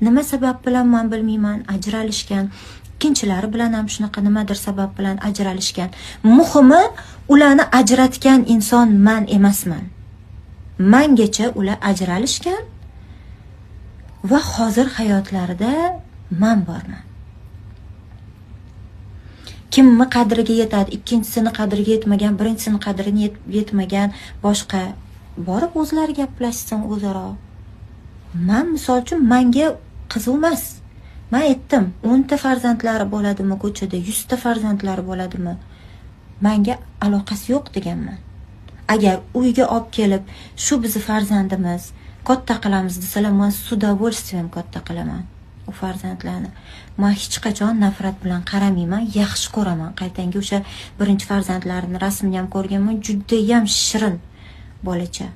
nima sabab bilan man bilmayman ajralishgan. Ikkinchilari bilan ham shunaqa nimadir sabab bilan ajralishgan. Muhimi ularni ajratgan inson man emasman. Mangacha ular ajralishgan va hozir hayotlarida man borman. Kimni qadriga yetadi, ikkinchisini qadriga yetmagan, birinchisini qadriga yetmagan boshqa borib o'zlari gaplashsin o'zaro. Men misol uchun menga qiziq emas. Men aytdim, 10 ta farzandlari bo'ladimi ko'chada, 100 ta farzandlari bo'ladimi? Menga aloqasi yo'q deganman. Agar uyga olib kelib, shu bizni farzandimiz, katta qilamiz desalar, men с удовольствием katta qilaman u farzandlarni. Men hech qachon nafrat bilan qaramayman, yaxshi ko'raman. Qaytanga o'sha birinchi farzandlarini rasmini ham ko'rganman, juda ham shirin bolacha.